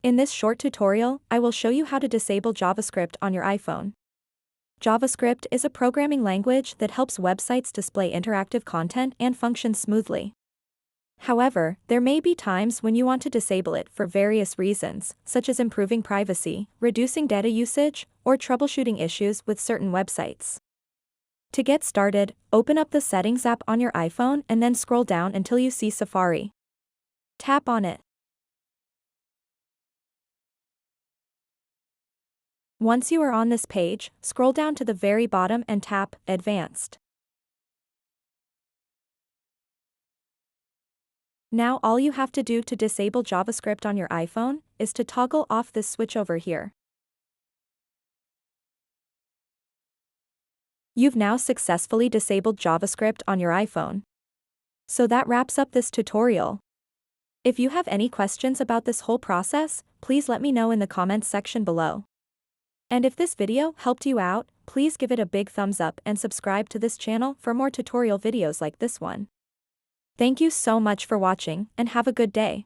In this short tutorial, I will show you how to disable JavaScript on your iPhone. JavaScript is a programming language that helps websites display interactive content and function smoothly. However, there may be times when you want to disable it for various reasons, such as improving privacy, reducing data usage, or troubleshooting issues with certain websites. To get started, open up the Settings app on your iPhone and then scroll down until you see Safari. Tap on it. Once you are on this page, scroll down to the very bottom and tap Advanced. Now all you have to do to disable JavaScript on your iPhone is to toggle off this switch over here. You've now successfully disabled JavaScript on your iPhone. So that wraps up this tutorial. If you have any questions about this whole process, please let me know in the comments section below. And if this video helped you out, please give it a big thumbs up and subscribe to this channel for more tutorial videos like this one. Thank you so much for watching and have a good day.